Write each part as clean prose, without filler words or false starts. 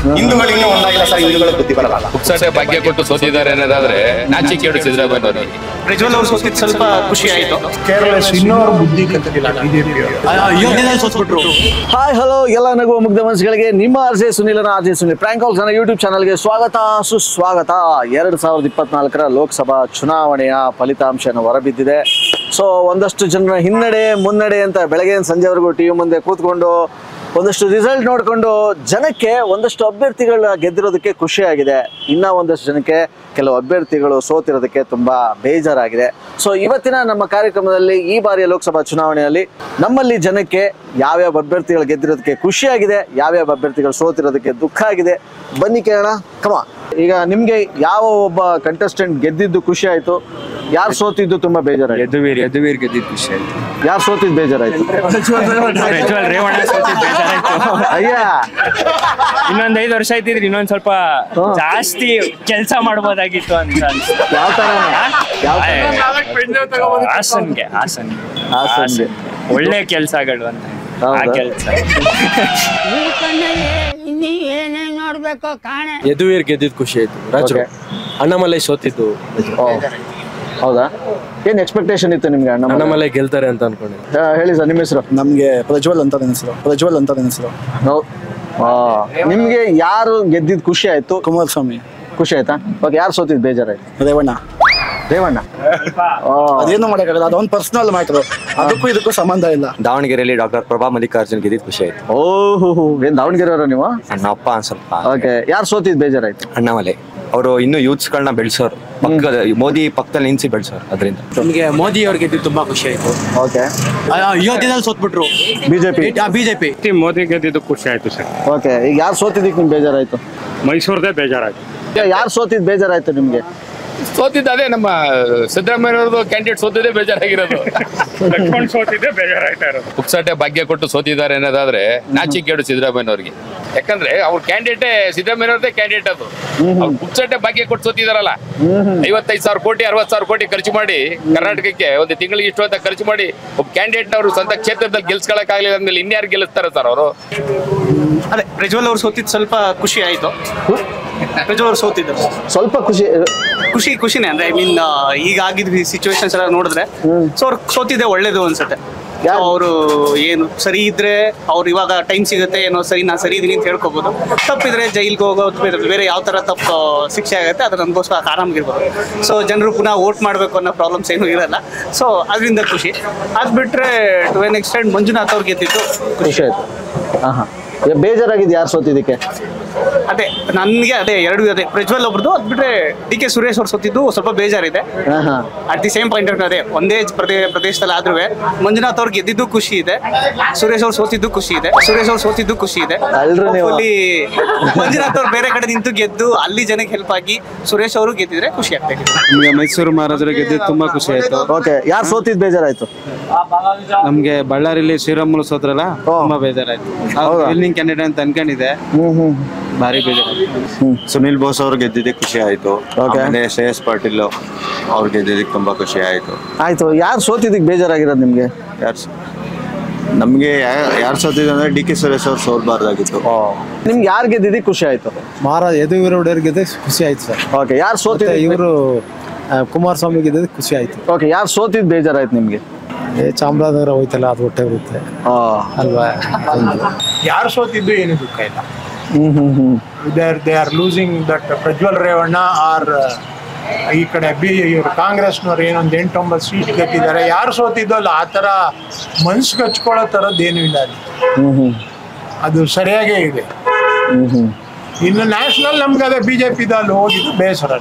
ಹಿಂದೂಗಳು ಇನ್ನೂ ಒಂದಾಗಿಲ್ಲ ಸರ್, ಹಿಂದೂಗಳು ಬುದ್ಧಿ ಬರಲ್ಲ. ಪುಕ್ಸಟೆ ಭಾಗ್ಯ ಕೊಟ್ಟು ಸೋತಿದ್ದಾರೆ ಅನ್ನೋದಾದ್ರೆ ನಾಚಿಕೆ ಸಿದ್ದರಾಮಯ್ಯ. ಪ್ರಜ್ವಲ್ ಅವ್ರು ಸೋತಿದ್ದು ಸ್ವಲ್ಪ ಖುಷಿ ಆಯ್ತು. ಕೇರಳ ಇನ್ನೂರು ಬುದ್ಧಿ ಕಲಿತಿಲ್ಲ ಬಿಜೆಪಿ. ಹಾಯ್ ಹಲೋ ಎಲ್ಲ ನಗುವ ಮುಗ್ಧ ಮನಸ್ಸುಗಳಿಗೆ ನಿಮ್ಮ ಆರ್ಜೆ ಸುನಿಲನ ಆರ್ಜೆ ಸುನಿಲ್ ಪ್ರ್ಯಾಂಕ್ ಕಾಲ್ಸ್ ನನ್ನ ಯೂಟ್ಯೂಬ್ ಚಾನಲ್ಗೆ ಸ್ವಾಗತ ಸುಸ್ವಾಗತ. 2024 ಲೋಕಸಭಾ ಚುನಾವಣೆಯ ಫಲಿತಾಂಶನ ಹೊರಬಿದ್ದಿದೆ. ಸೊ ಒಂದಷ್ಟು ಜನರ ಹಿನ್ನಡೆ ಮುನ್ನಡೆ ಅಂತ ಬೆಳಗ್ಗೆ ಸಂಜೆವರೆಗೂ ಟಿವಿ ಮುಂದೆ ಕೂತ್ಕೊಂಡು ಒಂದಷ್ಟು ರಿಸಲ್ಟ್ ನೋಡಿಕೊಂಡು ಜನಕ್ಕೆ ಒಂದಷ್ಟು ಅಭ್ಯರ್ಥಿಗಳು ಗೆದ್ದಿರೋದಕ್ಕೆ ಖುಷಿಯಾಗಿದೆ. ಇನ್ನೂ ಒಂದಷ್ಟು ಜನಕ್ಕೆ ಕೆಲವು ಅಭ್ಯರ್ಥಿಗಳು ಸೋತಿರೋದಕ್ಕೆ ತುಂಬ ಬೇಜಾರಾಗಿದೆ. ಸೊ ಇವತ್ತಿನ ನಮ್ಮ ಕಾರ್ಯಕ್ರಮದಲ್ಲಿ ಈ ಬಾರಿಯ ಲೋಕಸಭಾ ಚುನಾವಣೆಯಲ್ಲಿ ನಮ್ಮಲ್ಲಿ ಜನಕ್ಕೆ ಯಾವ್ಯಾವ ಅಭ್ಯರ್ಥಿಗಳು ಗೆದ್ದಿರೋದಕ್ಕೆ ಖುಷಿಯಾಗಿದೆ, ಯಾವ್ಯಾವ ಅಭ್ಯರ್ಥಿಗಳು ಸೋತಿರೋದಕ್ಕೆ ದುಃಖ ಆಗಿದೆ, ಬನ್ನಿ ಕೇಳೋಣ. ಕಮ ಈಗ ನಿಮ್ಗೆ ಯಾವ ಒಬ್ಬ ಕಂಟೆಸ್ಟೆಂಟ್ ಗೆದ್ದಿದ್ದು ಖುಷಿ ಆಯ್ತು, ಯಾರು ಸೋತಿದ್ದು ತುಂಬಾ ಬೇಜಾರಾಯ್ತು? ಯದುವೀರ್ ಗೆದ್ದಿದ್ದು ಖುಷಿ ಆಯ್ತು. ಯಾರು ಸೋತಿದ್ದು ಬೇಜಾರಾಯ್ತು? ರೇವಣ್ಣ ಸೋತಿದ್ದು ಬೇಜಾರಾಯ್ತು. ಅಯ್ಯ ಇನ್ನೊಂದ್ 5 ವರ್ಷ ಆಯ್ತಿದ್ರಿ ಇನ್ನೊಂದ್ ಸ್ವಲ್ಪ ಜಾಸ್ತಿ ಕೆಲಸ ಮಾಡ್ಬೋದಾಗಿತ್ತು ಅಂತ ಅನ್ಸುತ್ತೆ. ಯಾವ ತರ ಹಾಸನ್ಗೆ ಒಳ್ಳೆ ಕೆಲ್ಸಗಳು ಅಂತ ಆ ಕೆಲ್ಸ. ಯದುವೀರ್ ಗೆದ್ದಿದ್ದು ಖುಷಿ ಆಯ್ತು. ರಾಜರು ಅಣ್ಣಾಮಲೈ ಸೋತಿದ್ದು. ಹೌದಾ? ಏನ್ ಎಕ್ಸ್ಪೆಕ್ಟೇಷನ್ ಇತ್ತು ನಿಮ್ಗೆ? ಅಣ್ಣಾಮಲೈ ಗೆಲ್ತಾರೆ ಅಂತ ಅನ್ಕೊಂಡಿದ್ದೆ. ಹೇಳಿ ಸರ್, ನಿಮ್ಮ ಹೆಸರು? ನಮ್ಗೆ ಪ್ರಜ್ವಲ್ ಅಂತ ನೆನೆಸರು. ನಿಮ್ಗೆ ಯಾರು ಗೆದ್ದಿದ್ ಖುಷಿ ಆಯ್ತು? ಕುಮಾರಸ್ವಾಮಿ ಖುಷಿ ಆಯ್ತಾ? ಓಕೆ, ಯಾರು ಸೋತಿದ್ ಬೇಜಾರಾಯ್ತು? ರೇವಣ್ಣ. ಅದೇನು ಮಾಡಕ್ಕಾಗಲ್ಲ, ಅದೊಂದು ಪರ್ಸನಲ್ ಮ್ಯಾಟರ್, ಅದಕ್ಕೂ ಇದಕ್ಕೂ ಸಂಬಂಧ ಇಲ್ಲ. ದಾವಣಗೆರೆಯಲ್ಲಿ ಡಾಕ್ಟರ್ ಪ್ರಭಾ ಮಲ್ಲಿಕಾರ್ಜುನ್ ಗೆದ್ದಿದ್ದು ಖುಷಿ ಆಯ್ತು. ಓಹೋ, ಏನ್ ದಾವಣಗೆರೆ ಅವರ ನೀವು? ನನ್ನ ಅಪ್ಪ ಸ್ವಲ್ಪ. ಓಕೆ, ಯಾರು ಸೋತಿದ್ ಬೇಜಾರಾಯ್ತು? ಅಣ್ಣಾಮಲೈ ಅವರು ಇನ್ನೂ ಯೂತ್ಸ್ಗಳನ್ನ ಬೆಳೆಸೋರು, ಪಕ್ಕದ ಮೋದಿ ಪಕ್ಕದಲ್ಲಿ ನಿಲ್ಸಿ ಬೆಳೆಸೋರು. ಅದರಿಂದ ನಮಗೆ ಮೋದಿ ಅವ್ರಿಗೆ ಗೆದ್ದಿದ್ದು ತುಂಬಾ ಖುಷಿ ಆಯ್ತು. ಓಕೆ, ಯೋಧದಲ್ಲಿ ಸೋತ್ಬಿಟ್ರು ಬಿಜೆಪಿ. ಮೋದಿ ಗೆದ್ದಿದ್ದು ಖುಷಿ ಆಯ್ತು ಸರ್. ಓಕೆ, ಈಗ ಯಾರು ಸೋತಿದ್ದಕ್ಕೆ ನಿಮ್ಗೆ ಬೇಜಾರಾಯ್ತು? ಮೈಸೂರದೇ ಬೇಜಾರಾಯ್ತು. ಯಾರು ಸೋತಿದ್ ಬೇಜಾರಾಯ್ತು ನಿಮ್ಗೆ? ಸೋತಿದ್ದ ಅದೇ ನಮ್ಮ ಸಿದ್ದರಾಮಯ್ಯ ಅವ್ರದ್ದು ಕ್ಯಾಂಡಿಡೇಟ್ ಸೋತಿದ್ದೇ ಬೇಜಾರಾಗಿರೋದು. ಲಕ್ಷ್ಮಣ್ ಸೋತಿದ್ದೆ ಬೇಜಾರಾಯ್ತಾ ಇರೋದು. ಪುಕ್ಸಟೆ ಭಾಗ್ಯ ಕೊಟ್ಟು ಸೋತಿದ್ದಾರೆ ಅನ್ನೋದಾದ್ರೆ ನಾಚಿಕೆ ಸಿದ್ದರಾಮಯ್ಯ ಅವ್ರಿಗೆ. ಯಾಕಂದ್ರೆ ಅವ್ರ ಕ್ಯಾಂಡಿಡೇಟ್ ಸಿದ್ದರಾಮಯ್ಯ ಅವ್ರದೇ ಕ್ಯಾಂಡಿಡೇಟ್ ಅದು. ಅವ್ರು ಪುಕ್ಸಟೆ ಭಾಗ್ಯ ಕೊಟ್ಟು ಸೋತಿದಾರಲ್ಲ, 55,000 ಕೋಟಿ 60,000 ಕೋಟಿ ಖರ್ಚು ಮಾಡಿ ಕರ್ನಾಟಕಕ್ಕೆ ಒಂದು ತಿಂಗಳಿಗೆ ಇಷ್ಟು ಅಂತ ಖರ್ಚು ಮಾಡಿ ಒಬ್ಬ ಕ್ಯಾಂಡಿಡೇಟ್ ಅವರು ಸ್ವಂತ ಕ್ಷೇತ್ರದಲ್ಲಿ ಗೆಲ್ಸ್ಕೊಳಕ್ ಆಗ್ಲಿಲ್ಲ ಅಂದ್ಮೇಲೆ ಇನ್ಯಾರು ಗೆಲ್ಲಿಸ್ತಾರೆ ಸರ್ ಅವರು? ಅದೇ ಪ್ರಜ್ವಲ್ ಅವ್ರು ಸೋತಿದ್ದು ಸ್ವಲ್ಪ ಖುಷಿ ಆಯ್ತು. ಪ್ರಜ್ವಲ್ ಅವ್ರು ಸೋತಿದ್ರು ಸ್ವಲ್ಪ ಖುಷಿನೇ. ಅಂದ್ರೆ ಐ ಮೀನ್ ಈಗ ಆಗಿದ್ ಸಿಚುವೇಶನ್ಸ್ ಎಲ್ಲ ನೋಡಿದ್ರೆ ಸೊ ಅವ್ರು ಸೋತಿದ್ದೆ ಒಳ್ಳೇದು ಅನ್ಸುತ್ತೆ. ಅವರು ಏನು ಸರಿ ಇದ್ರೆ ಅವ್ರು ಇವಾಗ ಟೈಮ್ ಸಿಗುತ್ತೆ, ಏನೋ ಸರಿ ನಾ ಸರಿ ಇದೀನಿ ಅಂತ ಹೇಳ್ಕೋಬಹುದು. ತಪ್ಪಿದ್ರೆ ಜೈಲ್ಗೆ ಹೋಗೋದು, ಬೇರೆ ಯಾವ ತರ ತಪ್ಪು ಶಿಕ್ಷೆ ಆಗುತ್ತೆ ಅದನ್ನ ಅನ್ಭವಿಸ್ಕೊಂಡು ಆರಾಮಾಗಿರ್ಬೋದು. ಸೊ ಜನರು ಪುನಃ ವೋಟ್ ಮಾಡ್ಬೇಕು ಅನ್ನೋ ಪ್ರಾಬ್ಲಮ್ಸ್ ಏನೂ ಇರಲ್ಲ. ಸೊ ಅದರಿಂದ ಖುಷಿ. ಅದ್ ಬಿಟ್ರೆ ಟು ಎನ್ ಎಕ್ಸ್ಟೆಂಟ್ ಮಂಜುನಾಥ್ ಅವ್ರು ಗೆದ್ದಿದ್ದು ಖುಷಿ ಆಯ್ತು. ಬೇಜಾರಾಗಿದೆ ಯಾರು ಸೋತಿದ್ದಕ್ಕೆ? ಅದೇ ನನ್ಗೆ ಅದೇ ಪ್ರಜ್ವಲ್ ಒಬ್ರದ್ದು, ಅದ್ ಬಿಟ್ರೆ ಡಿ ಕೆ ಸುರೇಶ್ ಅವ್ರು ಸೋತಿದ್ದು ಸ್ವಲ್ಪ ಬೇಜಾರಿದೆ. ಅಟ್ ದಿ ಸೇಮ್ ಪಾಯಿಂಟ್ ಅದೇ ಒಂದೇ ಪ್ರದೇಶದಲ್ಲಿ ಆದ್ರೂ ಮಂಜುನಾಥ್ ಅವ್ರಿಗೆ ಗೆದ್ದಿದ್ದು ಖುಷಿ ಇದೆ, ಸುರೇಶ್ ಅವ್ರು ಸೋತಿದ್ದು ಖುಷಿ ಇದೆ. ಮಂಜುನಾಥ್ ಅವ್ರು ಬೇರೆ ಕಡೆ ನಿಂತು ಗೆದ್ದು ಅಲ್ಲಿ ಜನಕ್ಕೆ ಹೆಲ್ಪ್ ಆಗಿ ಸುರೇಶ್ ಅವರು ಗೆದ್ದಿದ್ರೆ ಖುಷಿ ಆಗ್ತಾ ಇದೆ. ನಮ್ಗೆ ಮೈಸೂರು ಮಹಾರಾಜರು ಗೆದ್ದಿದ್ದು ತುಂಬಾ ಖುಷಿ ಆಯ್ತು. ಓಕೆ, ಯಾರು ಸೋತಿದ್ ಬೇಜಾರಾಯ್ತು? ನಮ್ಗೆ ಬಳ್ಳಾರಿಲಿ ಶ್ರೀರಾಮುಲು ಸೋತ್ರಲ್ಲ, ತುಂಬಾ ಬೇಜಾರಾಯ್ತು. ವಿನ್ನಿಂಗ್ ಕ್ಯಾಂಡಿಡೇಟ್ ಅಂತ ಅನ್ಕೊಂಡಿದೆ, ಭಾರಿ ಬೇಜಾರಾಯ್ತು. ಸುನಿಲ್ ಬೋಸ್ ಅವ್ರು ಗೆದ್ದಿದ್ದಕ್ಕೆ ಖುಷಿ ಆಯ್ತು. ಶ್ರೇಯಸ್ ಪಾಟೀಲ್ ಅವ್ರು ಗೆದ್ದಿದ್ದಕ್ಕೆ ತುಂಬಾ ಖುಷಿ ಆಯ್ತು. ಯಾರು ಸೋತಿದ್ದಕ್ಕೆ ಬೇಜಾರಾಗಿರೋದು ನಿಮ್ಗೆ? ನಮ್ಗೆ ಯಾರು ಸೋತಿದ್ರು ಅಂದ್ರೆ ಡಿ ಕೆ ಸುರೇಶ್ ಅವ್ರು ಸೋಲ್ಬಾರ್ದಾಗಿತ್ತು. ನಿಮ್ಗೆ ಯಾರು ಗೆದ್ದಿದ್ದಕ್ಕೆ ಖುಷಿ ಆಯ್ತು? ಮಹಾರಾಜ್ ಯದುವೀರ್ ಗೆದ್ದ ಖುಷಿ ಆಯ್ತು ಸರ್. ಓಕೆ, ಯಾರು ಸೋತಿದ್ದು? ಇವರು ಕುಮಾರಸ್ವಾಮಿ ಗೆದ್ದ ಖುಷಿ ಆಯ್ತು. ಓಕೆ, ಯಾರು ಸೋತಿದ್ದು ಬೇಜಾರಾಯ್ತು ನಿಮ್ಗೆ? ಚಾಮರಾಜನಗರ ಹೋಯ್ತಲ್ಲ, ಅದು ಹೊಟ್ಟೆ ಬರುತ್ತೆ ಅಲ್ವಾ? ಯಾರು ಸೋತಿದ್ದು ಏನು ದುಃಖ ಇಲ್ಲ. They are losing that Prajwal Revanna or ಈ ಕಡೆ ಇವರು ಕಾಂಗ್ರೆಸ್ನವ್ರು ಏನೊಂದು 8-9 ಸೀಟ್ ಗೆದ್ದಿದ್ದಾರೆ. ಯಾರು ಸೋತಿದ್ದು ಅಲ್ಲ, ಆ ಥರ ಮನ್ಸಿಗೆ ಹಚ್ಕೊಳ್ಳೋ ಥರದ್ದು ಏನೂ ಇಲ್ಲ ಅಲ್ಲಿ. ಅದು ಸರಿಯಾಗೇ ಇದೆ. ಇನ್ನು ನ್ಯಾಷನಲ್ ನಮ್ಗೆ ಅದೇ ಬಿಜೆಪಿದಲ್ಲಿ ಹೋಗಿದ್ದು ಬೇಸರ.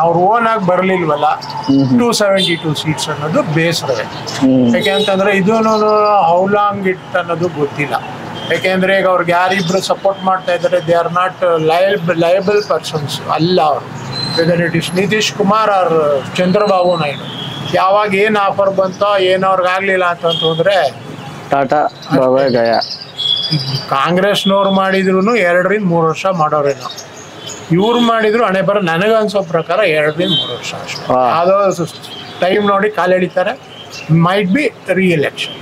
ಅವ್ರು ಓನ್ ಆಗಿ ಬರಲಿಲ್ವಲ್ಲ, 272 ಸೀಟ್ಸ್ ಅನ್ನೋದು ಬೇಸರವೇ. ಯಾಕೆಂತಂದ್ರೆ ಇದೂ ಹೌ ಲಾಂಗ್ ಇಟ್ ಅನ್ನೋದು ಗೊತ್ತಿಲ್ಲ. ಯಾಕೆಂದ್ರೆ ಈಗ ಅವ್ರಿಗೆ ಯಾರಿಬ್ರು ಸಪೋರ್ಟ್ ಮಾಡ್ತಾ ಇದ್ದಾರೆ, they are not liable persons ಅಲ್ಲ ಅವರು. Whether it is Nitish Kumar or Chandrababu Naidu, ಯಾವಾಗ ಏನು ಆಫರ್ ಬಂತೋ ಏನು ಅವ್ರಿಗೆ ಆಗ್ಲಿಲ್ಲ ಅಂತಂದ್ರೆ ಟಾಟಾ ಗಯ. ಕಾಂಗ್ರೆಸ್ನವ್ರು ಮಾಡಿದ್ರು 2-3 ವರ್ಷ ಮಾಡೋರೇನೋ, ಇವ್ರು ಮಾಡಿದ್ರು ಹಣೆ ಬರ ನನಗನ್ಸೋ ಪ್ರಕಾರ 2-3 ವರ್ಷ ಅಷ್ಟೇ. ಯಾವುದೋ ಟೈಮ್ ನೋಡಿ ಕಾಲು ಎಳಿತಾರೆ. ಮೈಟ್ ಬಿ ರೀ ಎಲೆಕ್ಷನ್.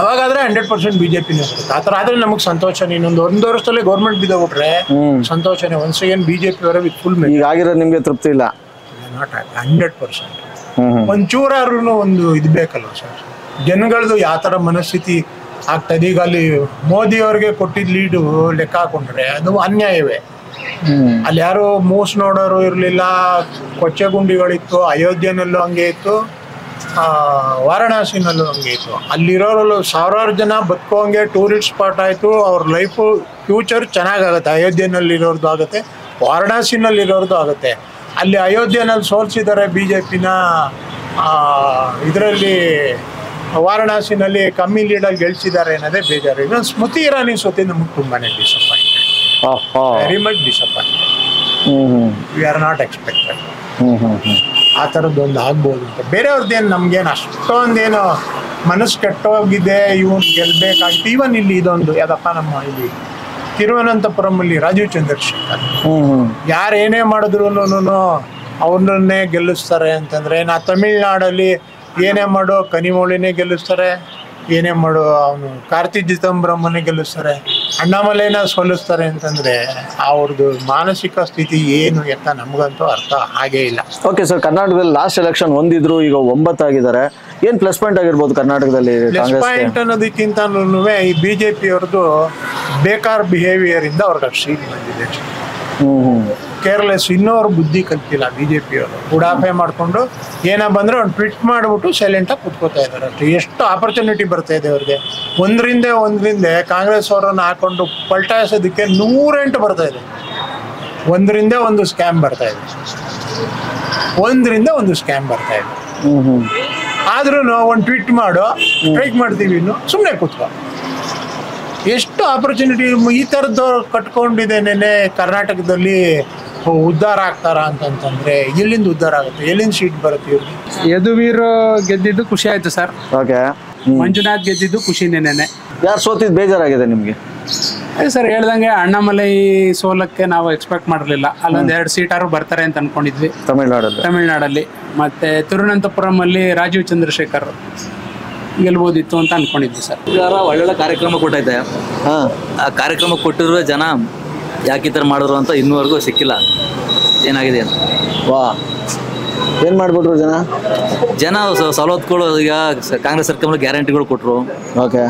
ಅವಾಗಾದ್ರೆ 100% ಬಿಜೆಪಿನೇ ಬರುತ್ತೆ. ಆ ಥರ ಆದ್ರೆ ನಮಗೆ ಸಂತೋಷನೇ. ಇನ್ನೊಂದು 1 ವರ್ಷದಲ್ಲೇ ಗೌರ್ಮೆಂಟ್ ಬಿದ್ದೋಗ್ಬಿಟ್ರೆ ಸಂತೋಷನೇ. ಒನ್ಸ್ ಅಗೇನ್ ಬಿಜೆಪಿ ಅವರ ವಿತ್ ಫುಲ್ ಈಗ ಆಗಿರೋ ನಿಮ್ಗೆ ತೃಪ್ತಿ ಇಲ್ಲ? ನಾಟ್ 100%. ಒಂಚೂರಾದ್ರೂ ಒಂದು ಇದು ಬೇಕಲ್ವ ಸರ್, ಜನಗಳದ್ದು ಯಾವ ಥರ ಮನಸ್ಥಿತಿ ಆಗ್ತದೆ. ಈಗ ಅಲ್ಲಿ ಮೋದಿ ಅವ್ರಿಗೆ ಕೊಟ್ಟಿದ್ದ ಲೀಡು ಲೆಕ್ಕ ಹಾಕೊಂಡ್ರೆ ಅದು ಅನ್ಯಾಯವೇ. ಅಲ್ಲಿ ಯಾರು ಮೂಸ್ ನೋಡೋರು ಇರಲಿಲ್ಲ, ಕೊಚ್ಚೆ ಗುಂಡಿಗಳಿತ್ತು. ಅಯೋಧ್ಯೆನಲ್ಲೂ ಹಂಗೆ ಇತ್ತು, ವಾರಣಾಸಿನಲ್ಲೂ ಹಂಗೆ ಇತ್ತು. ಅಲ್ಲಿರೋರು ಸಾವಿರಾರು ಜನ ಬದುಕೋಂಗೆ ಟೂರಿಸ್ಟ್ ಸ್ಪಾಟ್ ಆಯಿತು. ಅವ್ರ ಲೈಫು ಫ್ಯೂಚರ್ ಚೆನ್ನಾಗಾಗುತ್ತೆ. ಅಯೋಧ್ಯೆನಲ್ಲಿರೋರ್ದು ಆಗುತ್ತೆ, ವಾರಣಾಸಿನಲ್ಲಿರೋರ್ದು ಆಗುತ್ತೆ. ಅಲ್ಲಿ ಅಯೋಧ್ಯೆನಲ್ಲಿ ಸೋಲಿಸಿದ್ದಾರೆ BJPನ, ಇದರಲ್ಲಿ ವಾರಣಾಸಿನಲ್ಲಿ ಕಮ್ಮಿ ಲೀಡಲ್ಲಿ ಗೆಲ್ಸಿದ್ದಾರೆ ಅನ್ನೋದೇ ಬೇಜಾರು. ಇನ್ನೊಂದು ಸ್ಮೃತಿ ಇರಾನಿ ಸೋತಿ ನಮಗೆ ತುಂಬಾ disappointed, very much disappointed. We are not expected ಆ ಥರದ್ದೊಂದು ಆಗ್ಬೋದು ಅಂತ. ಬೇರೆಯವ್ರದ್ದೇನು ನಮ್ಗೇನು ಅಷ್ಟೊಂದೇನು ಮನಸ್ಸು ಕೆಟ್ಟೋಗಿದೆ, ಇವನು ಗೆಲ್ಬೇಕಾಗಿತ್ತು. ಈವನ್ ಇಲ್ಲಿ ಇದೊಂದು ಯಾವುದಪ್ಪ ನಮ್ಮ ಇಲ್ಲಿ ತಿರುವನಂತಪುರಮಲ್ಲಿ ರಾಜೀವ್ ಚಂದ್ರಶೇಖರ್ ಯಾರು ಏನೇ ಮಾಡಿದ್ರು ಅವ್ರನ್ನೇ ಗೆಲ್ಲಿಸ್ತಾರೆ ಅಂತಂದರೆ, ನಾ ತಮಿಳ್ನಾಡಲ್ಲಿ ಏನೇ ಮಾಡೋ ಕನಿಮೋಳಿನೇ ಗೆಲ್ಲಿಸ್ತಾರೆ, ಏನೇ ಮಾಡೋ ಅವನು ಕಾರ್ತಿ ಚಿದಂಬರಮ್ಮನೇ ಗೆಲ್ಲಿಸ್ತಾರೆ, ಅಣ್ಣಾಮಲೈನ ಸೋಲಿಸ್ತಾರೆ ಅಂತಂದರೆ ಅವ್ರದ್ದು ಮಾನಸಿಕ ಸ್ಥಿತಿ ಏನು ಅಂತ ನಮಗಂತೂ ಅರ್ಥ ಆಗೇ ಇಲ್ಲ. ಓಕೆ ಸರ್, ಕರ್ನಾಟಕದಲ್ಲಿ ಲಾಸ್ಟ್ ಎಲೆಕ್ಷನ್ ಒಂದಿದ್ರು, ಈಗ 9 ಆಗಿದ್ದಾರೆ. ಏನು ಪ್ಲಸ್ ಪಾಯಿಂಟ್ ಆಗಿರ್ಬೋದು ಕರ್ನಾಟಕದಲ್ಲಿ? ಪ್ಲಸ್ ಪಾಯಿಂಟ್ ಅನ್ನೋದಕ್ಕಿಂತನೂ ಈ BJP ಅವ್ರದ್ದು ಬೇಕಾರ ಬಿಹೇವಿಯರ್ ಇಂದ ಅವ್ರಿಗೆ ಸೀಟ್ ಬಂದಿದೆ. ಕೇರ್ಲೆಸ್, ಇನ್ನೂ ಅವ್ರ ಬುದ್ಧಿ ಕಲ್ತಿಲ್ಲ BJP ಅವರು. ಉಡಾಫೆ ಮಾಡಿಕೊಂಡು ಏನೋ ಬಂದರೆ ಅವ್ನು ಟ್ವಿಟ್ ಮಾಡಿಬಿಟ್ಟು ಸೈಲೆಂಟಾಗಿ ಕುತ್ಕೋತಾ ಇದ್ದಾರೆ ಅಷ್ಟೇ. ಎಷ್ಟು ಆಪರ್ಚುನಿಟಿ ಬರ್ತಾ ಇದೆ ಅವ್ರಿಗೆ. ಒಂದರಿಂದ ಕಾಂಗ್ರೆಸ್ ಅವರನ್ನು ಹಾಕೊಂಡು ಪಲ್ಟಾಯಿಸೋದಕ್ಕೆ 108 ಬರ್ತಾ ಇದೆ. ಒಂದರಿಂದ ಒಂದು ಸ್ಕ್ಯಾಮ್ ಬರ್ತಾ ಇದೆ. ಆದ್ರೂ ಒಂದು ಟ್ವೀಟ್ ಮಾಡೋ, ಸ್ಟ್ರೈಕ್ ಮಾಡ್ತೀವಿ, ಇನ್ನು ಸುಮ್ಮನೆ ಕೂತ್ಕೊ. ಎಷ್ಟು ಆಪರ್ಚುನಿಟಿ ಈ ಥರದ್ದು ಕಟ್ಕೊಂಡಿದೆ. ನೆನೆ ಕರ್ನಾಟಕದಲ್ಲಿ ಉದ್ಧಾರ ಆಗ್ತಾರ ಅಂತಂತಂದ್ರೆ ಎಲ್ಲಿಂದ ಉದ್ಧಾರ ಆಗುತ್ತೆ? ಎಲ್ಲಿಂದ ಸೀಟ್ ಬರುತ್ತೆ ಇವ್ರಿಗೆ? ಯದುವೀರ್ ಗೆದ್ದಿದ್ದು ಖುಷಿ ಆಯ್ತು ಸರ್. ಓಕೆ. ಮಂಜುನಾಥ್ ಗೆದ್ದಿದ್ದು ಖುಷಿನೇ. ಯಾರು ಸೋತಿದ್ದು ಬೇಜಾರಾಗಿದೆ ನಿಮಗೆ? ಅದೇ ಸರ್ ಹೇಳ್ದಂಗೆ ಅಣ್ಣಾಮಲೈ ಸೋಲಕ್ಕೆ ನಾವು ಎಕ್ಸ್ಪೆಕ್ಟ್ ಮಾಡಲಿಲ್ಲ. ಅಲ್ಲೊಂದು 2 ಸೀಟಾರು ಬರ್ತಾರೆ ಅಂತ ಅನ್ಕೊಂಡಿದ್ವಿ ತಮಿಳ್ನಾಡಲ್ಲಿ. ಮತ್ತೆ ತಿರುವನಂತಪುರಂ ಅಲ್ಲಿ ರಾಜೀವ್ ಚಂದ್ರಶೇಖರ್ ಗೆಲ್ಬೋದಿತ್ತು ಅಂತ ಅನ್ಕೊಂಡಿದ್ವಿ ಸರ್. ಒಳ್ಳೊಳ್ಳೆ ಕಾರ್ಯಕ್ರಮ ಕೊಟ್ಟೈತೆ. ಆ ಕಾರ್ಯಕ್ರಮ ಕೊಟ್ಟಿರುವ ಜನ ಯಾಕೆ ಈ ಥರ ಮಾಡಿದ್ರು ಅಂತ ಇನ್ನೂವರೆಗೂ ಸಿಕ್ಕಿಲ್ಲ ಏನಾಗಿದೆ ಅಂತ. ವಾ, ಏನು ಮಾಡ್ಬಿಟ್ರು ಜನ ಸವಲತ್ತುಗಳು. ಈಗ ಕಾಂಗ್ರೆಸ್ ಸರ್ಕಾರ ಗ್ಯಾರಂಟಿಗಳು ಕೊಟ್ಟರು. ಓಕೆ.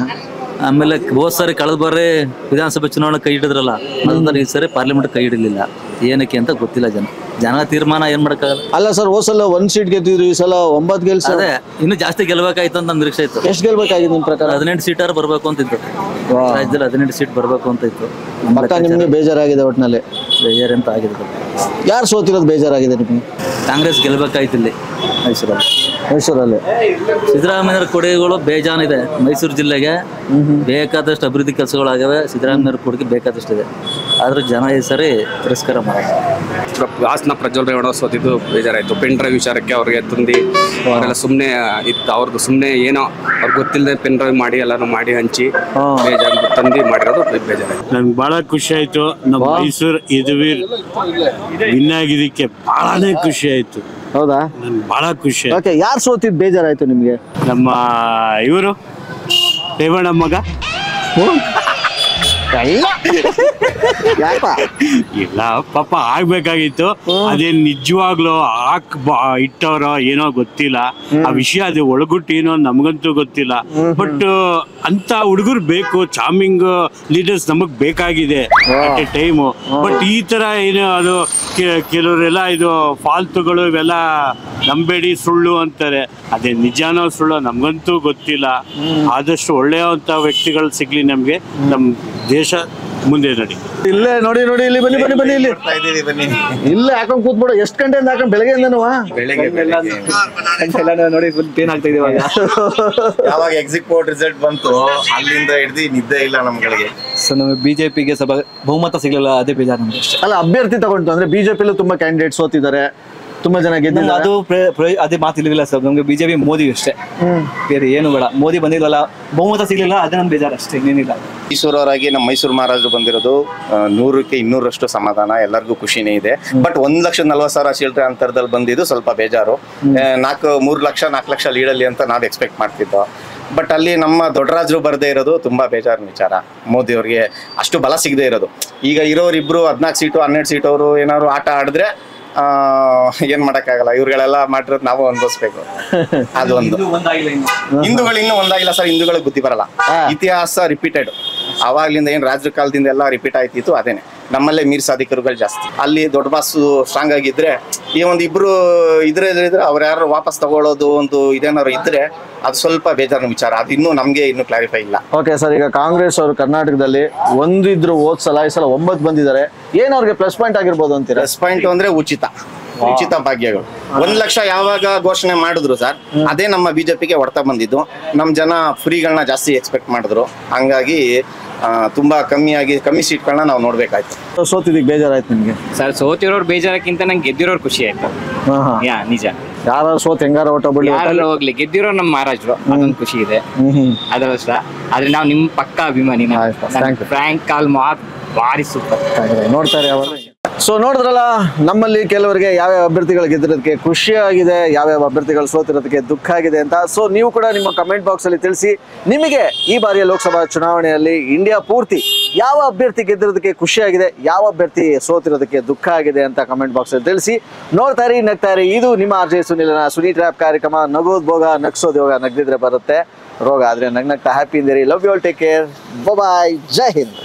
ಆಮೇಲೆ ಹೋದ್ ಸಾರಿ ಕಳೆದ ಬಾರಿ ವಿಧಾನಸಭೆ ಚುನಾವಣೆ ಕೈ ಹಿಡಿದ್ರಲ್ಲ, ಅದನ್ನ ಈ ಸರಿ ಪಾರ್ಲಿಮೆಂಟ್ ಕೈ ಹಿಡಿಲಿಲ್ಲ. ಏನಕ್ಕೆ ಅಂತ ಗೊತ್ತಿಲ್ಲ. ಜನ ತೀರ್ಮಾನ ಏನ್ ಮಾಡಕ್ಕಾಗಲ್ಲ. ಅಲ್ಲ ಸರ್, ಹೋದ್ ಸಲ 1 ಸೀಟ್ ಗೆದ್ದಿದ್ರು, ಈ ಸಲ 9 ಗೆಲ್ಸ. ಅದೇ ಇನ್ನು ಜಾಸ್ತಿ ಗೆಲ್ಬೇಕಾಯ್ತು ಅಂತ ನಿರೀಕ್ಷೆ ಇತ್ತು. ಎಷ್ಟು ಗೆಲ್ಬೇಕಾಗಿತ್ತು ನಿಮ್ ಪ್ರಕಾರ? 18 ಸೀಟಾರು ಬರ್ಬೇಕು ಅಂತ ಇತ್ತು. ರಾಜ್ಯದಲ್ಲಿ 18 ಸೀಟ್ ಬರ್ಬೇಕು ಅಂತ ಇತ್ತು. ನಿಮ್ಗೆ ಬೇಜಾರಾಗಿದೆ ಒಟ್ಟಿನಲ್ಲಿ? ಬೇಜಾರಂತ ಆಗಿದೆ. ಯಾರು ಸೋತಿರೋದು ಬೇಜಾರಾಗಿದೆ ನಿಮ್ಗೆ? ಕಾಂಗ್ರೆಸ್ ಗೆಲ್ಬೇಕಾಯ್ತು ಇಲ್ಲಿ ಮೈಸೂರಲ್ಲಿ. ಸಿದ್ದರಾಮಯ್ಯರ ಕೊಡುಗೆಗಳು ಬೇಜಾನಿದೆ. ಮೈಸೂರು ಜಿಲ್ಲೆಗೆ ಬೇಕಾದಷ್ಟು ಅಭಿವೃದ್ಧಿ ಕೆಲಸಗಳಾಗವೆ. ಸಿದ್ದರಾಮಯ್ಯರ ಕೊಡುಗೆ ಬೇಕಾದಷ್ಟಿದೆ. ಆದ್ರೆ ಜನ ಈ ಸರಿ ತಿರಸ್ಕಾರ ಮಾಡಿದ್ರು. ಹಾಸನ ಪ್ರಜ್ವಲ್ ರೇವಣ್ಣ ಸೋತಿದ್ದು ಬೇಜಾರಾಯ್ತು. ಪೆನ್ ಡ್ರೈವ್ ವಿಚಾರಕ್ಕೆ ಅವ್ರಿಗೆ ತಂದು ಅವರೆಲ್ಲ ಸುಮ್ಮನೆ ಇತ್ತು. ಅವ್ರದ್ದು ಸುಮ್ಮನೆ ಏನೋ ಅವ್ರಿಗೆ ಗೊತ್ತಿಲ್ಲದೆ ಪೆನ್ ಡ್ರೈವ್ ಮಾಡಿ ಎಲ್ಲಾನು ಮಾಡಿ ಹಂಚಿ ತಂದು ಮಾಡಿರೋದು ಬೇಜಾರಾಯ್ತು. ನನ್ಗೆ ಬಹಳ ಖುಷಿ ಆಯ್ತು. ನಮ್ಮ ಮೈಸೂರು ಯದುವೀರ್ ವಿನ್ ಆಗಿದ್ದಕ್ಕೆ ಬಹಳನೇ ಖುಷಿ ಆಯ್ತು. ಹೌದಾ? ನನ್ಗೆ ಬಹಳ ಖುಷಿ. ಯಾರು ಸೋತಿದ್ ಬೇಜಾರಾಯ್ತು ನಿಮ್ಗೆ? ನಮ್ಮ ಇವರು ರೇವಣ್ಣ ಮಗ. ಇಲ್ಲ ಪಾಪ ಆಗ್ಬೇಕಾಗಿತ್ತು. ಅದೇನ್ ನಿಜವಾಗ್ಲೂ ಇಟ್ಟವ್ರೋ ಏನೋ ಗೊತ್ತಿಲ್ಲ. ಆ ವಿಷಯ ಅದೇ ಒಳಗುಟ್ಟು ಏನೋ ನಮ್ಗಂತೂ ಗೊತ್ತಿಲ್ಲ. ಬಟ್ ಅಂತ ಹುಡುಗರು ಬೇಕು, ಚಾರ್ಮಿಂಗ್ ಲೀಡರ್ಸ್ ನಮಗ್ ಬೇಕಾಗಿದೆ ಅಟ್ ಎ ಟೈಮು. ಬಟ್ ಈ ತರ ಏನು ಅದು ಕೆಲವರೆಲ್ಲ ಇದು ಫಾಲ್ತುಗಳು ಇವೆಲ್ಲ ನಂಬೇಡಿ, ಸುಳ್ಳು ಅಂತಾರೆ. ಅದೇ ನಿಜಾನೋ ಸುಳ್ಳು ನಮ್ಗಂತೂ ಗೊತ್ತಿಲ್ಲ. ಆದಷ್ಟು ಒಳ್ಳೆಯಂತ ವ್ಯಕ್ತಿಗಳು ಸಿಗ್ಲಿ ನಮ್ಗೆ, ನಮ್ ದೇಶ ಮುಂದೆ ನಡಿ. ಇಲ್ಲೇ ನೋಡಿ ಇಲ್ಲಿ ಬನ್ನಿ ಇಲ್ಲಿ ಇಲ್ಲೇ ಹಾಕೊಂಡ್ ಕೂತ್ಬಿಡು. ಎಷ್ಟು ಗಂಟೆಯಿಂದ ಹಾಕೊಂಡ್ ಬೆಳಗ್ಗೆಯಿಂದ ನೋಡಿ ಪೇನ್ ಆಗ್ತಾ ಇದೆ. ಯಾವಾಗ ಎಕ್ಸಿಟ್ ಪೋಲ್ ರಿಸಲ್ಟ್ ಬಂತು ಅಲ್ಲಿಂದ ಹಿಡಿದು ನಿದ್ದೆ ಇಲ್ಲ ನಮ್ಗಳಿಗೆ. ಸೊ ನಮಗೆ ಬಿಜೆಪಿಗೆ ಬಹುಮತ ಸಿಗ್ಲಿಲ್ಲ, ಅದೇ ಬೇಜಾರು ನಮ್ಗೆ. ಅಲ್ಲ, ಅಭ್ಯರ್ಥಿ ತಗೊಂಡು ಅಂದ್ರೆ ಬಿಜೆಪಿಲೂ ತುಂಬಾ ಕ್ಯಾಂಡಿಡೇಟ್ಸ್ ಸೋತಿದ್ದಾರೆ, ತುಂಬಾ ಜನ ಗೆದ್ದಿಲ್ಲ. ಅದು ಅದೇ ಮಾತಿಲ್ಲ ಸರ್. ನಮ್ಗೆ ಬಿಜೆಪಿ ಮೋದಿ ಅಷ್ಟೇ, ಬೇರೆ ಏನು ಬೇಡ. ಮೋದಿ ಬಂದಿಲ್ಲಲ್ಲ, ಬಹುಮತ ಸಿಗ್ಲಿಲ್ಲ, ಅದೇ ನಮ್ ಬೇಜಾರು ಅಷ್ಟೇ, ಇನ್ನೇನಿಲ್ಲ. ಮೈಸೂರವರಾಗಿ ನಮ್ಮ ಮೈಸೂರು ಮಹಾರಾಜರು ಬಂದಿರೋದು 100ಕ್ಕೆ 200ರಷ್ಟು ಸಮಾಧಾನ, ಎಲ್ಲರಿಗೂ ಖುಷಿನೇ ಇದೆ. ಬಟ್ 1,40,000 ಚಿಲ್ಡ್ರೆ ಅಂತರದಲ್ಲಿ ಬಂದಿದ್ದು ಸ್ವಲ್ಪ ಬೇಜಾರು. 3 ಲಕ್ಷ 4 ಲಕ್ಷ ಲೀಡಲ್ಲಿ ಅಂತ ನಾವು ಎಕ್ಸ್ಪೆಕ್ಟ್ ಮಾಡ್ತಿದ್ದೋ. ಬಟ್ ಅಲ್ಲಿ ನಮ್ಮ ದೊಡ್ಡರಾಜರು ಬರದೇ ಇರೋದು ತುಂಬಾ ಬೇಜಾರಿನ ವಿಚಾರ. ಮೋದಿ ಅವ್ರಿಗೆ ಅಷ್ಟು ಬಲ ಸಿಗದೆ ಇರೋದು. ಈಗ ಇರೋರಿಬ್ರು 14 ಸೀಟು 12 ಸೀಟ್ ಅವರು ಏನಾದ್ರು ಆಟ ಆಡಿದ್ರೆ ಏನ್ ಮಾಡಕ್ಕಾಗಲ್ಲ. ಇವ್ರುಗಳೆಲ್ಲ ಮಾಡಿರೋದು ನಾವು ಅನ್ಭವಿಸ್ಬೇಕು. ಅದೊಂದು ಹಿಂದೂಗಳು ಇನ್ನೂ ಒಂದಾಗಿಲ್ಲ ಸರ್. ಹಿಂದೂಗಳಿಗೆ ಬುದ್ಧಿ ಬರಲ್ಲ. ಇತಿಹಾಸ ರಿಪೀಟೆಡ್. ಅವಾಗ್ಲಿಂದ ಏನ್ ರಾಜ್ರ ಕಾಲದಿಂದ ಎಲ್ಲ ರಿಪೀಟ್ ಆಯ್ತಿತ್ತು ಅದೇನೆ. ನಮ್ಮಲ್ಲೇ ಮೀರ್ ಸಾಧಿಕರುಗಳು ಜಾಸ್ತಿ. ಅಲ್ಲಿ ದೊಡ್ಡ ಬಾಸು ಸ್ಟ್ರಾಂಗ್ ಆಗಿದ್ರೆ ಈ ಒಂದು ಇಬ್ರು ಇದ್ರೆ ಅವ್ರು ಯಾರು ವಾಪಸ್ ತಗೊಳ್ಳೋದು ಒಂದು ಇದೇನಾದ್ರು ಇದ್ರೆ ಅದು ಸ್ವಲ್ಪ ಬೇಜಾರಿನ ವಿಚಾರ. ಅದು ಇನ್ನೂ ನಮ್ಗೆ ಇನ್ನೂ ಕ್ಲಾರಿಫೈ ಇಲ್ಲ. ಓಕೆ ಸರ್, ಈಗ ಕಾಂಗ್ರೆಸ್ ಅವರು ಕರ್ನಾಟಕದಲ್ಲಿ ಒಂದಿದ್ರು ಹೋದ್ ಸಲ ಈ ಸಲ 9 ಬಂದಿದ್ದಾರೆ. ಏನ್ ಅವ್ರಿಗೆ ಪ್ಲಸ್ ಪಾಯಿಂಟ್ ಆಗಿರ್ಬೋದು ಅಂತೀರಾ? ಪ್ಲಸ್ ಪಾಯಿಂಟ್ ಅಂದ್ರೆ ಉಚಿತ ಭಾಗ್ಯಗಳು 1 ಲಕ್ಷ ಯಾವಾಗ ಘೋಷಣೆ ಮಾಡಿದ್ರು ಸರ್, ಅದೇ ನಮ್ಮ ಬಿಜೆಪಿಗೆ ಹೊಡ್ತಾ ಬಂದಿದ್ದು. ನಮ್ ಜನ ಫ್ರೀಗಳನ್ನ ಜಾಸ್ತಿ ಎಕ್ಸ್ಪೆಕ್ಟ್ ಮಾಡಿದ್ರು. ಹಂಗಾಗಿ ತುಂಬಾ ಕಮ್ಮಿ ಸೀಟ್ಗಳನ್ನ ನಾವು ನೋಡ್ಬೇಕಾಯ್ತು. ಸೋತಿದ್ದಕ್ಕೆ ಬೇಜಾರಾಯ್ತು ನಿಮ್ಗೆ? ಸರ್ ಸೋತಿರೋರು ಬೇಜಾರಕ್ಕಿಂತ ನಂಗೆ ಗೆದ್ದಿರೋರು ಖುಷಿ ಆಯ್ತು. ನಿಜ. ಯಾರು ಸೋತ್ ಹೆಂಗಾರ ಓಟ ಬಿಡಿ, ಯಾರು ಹೋಗ್ಲಿ, ಗೆದ್ದಿರೋ ನಮ್ಮ ಮಹಾರಾಜರು, ಅದೊಂದು ಖುಷಿ ಇದೆ. ಅದರಷ್ಟ ಆದ್ರೆ ನಾವು ನಿಮ್ ಪಕ್ಕ ಅಭಿಮಾನಿ. ಫ್ರಾಂಕ್ ಕಾಲ್ ಮಾತ್ ಭಾರಿ ಸೂಪರ್. ನೋಡ್ತಾರೆ ಅವಾಗ. ಸೊ ನೋಡಿದ್ರಲ್ಲ, ನಮ್ಮಲ್ಲಿ ಕೆಲವರಿಗೆ ಯಾವ್ಯಾವ ಅಭ್ಯರ್ಥಿಗಳು ಗೆದ್ದಿರೋದಕ್ಕೆ ಖುಷಿಯಾಗಿದೆ, ಯಾವ್ಯಾವ ಅಭ್ಯರ್ಥಿಗಳು ಸೋತಿರೋದಕ್ಕೆ ದುಃಖ ಆಗಿದೆ ಅಂತ. ಸೊ ನೀವು ಕೂಡ ನಿಮ್ಮ ಕಮೆಂಟ್ ಬಾಕ್ಸ್ ಅಲ್ಲಿ ತಿಳಿಸಿ, ನಿಮಗೆ ಈ ಬಾರಿಯ ಲೋಕಸಭಾ ಚುನಾವಣೆಯಲ್ಲಿ ಇಂಡಿಯಾ ಪೂರ್ತಿ ಯಾವ ಅಭ್ಯರ್ಥಿ ಗೆದ್ದಿರೋದಕ್ಕೆ ಖುಷಿಯಾಗಿದೆ, ಯಾವ ಅಭ್ಯರ್ಥಿ ಸೋತಿರೋದಕ್ಕೆ ದುಃಖ ಆಗಿದೆ ಅಂತ ಕಮೆಂಟ್ ಬಾಕ್ಸ್ ಅಲ್ಲಿ ತಿಳಿಸಿ. ನೋಡ್ತಾ ಇರಿ, ನಗ್ತಾ ಇರಿ. ಇದು ನಿಮ್ಮ RJ ಸುನಿಲನ ಸುನಿ ಟ್ರ್ಯಾಪ್ ಕಾರ್ಯಕ್ರಮ. ನಗೋದ್ ಭೋಗ, ನಗ್ಸೋದ್ ಯೋಗ, ನಗ್ದಿದ್ರೆ ಬರುತ್ತೆ ರೋಗ. ಆದ್ರೆ ನಗ್ನಗ್ತಾ ಹ್ಯಾಪಿ ಇಂದಿರಿ. Love you all, take care, bye, Jai Hind.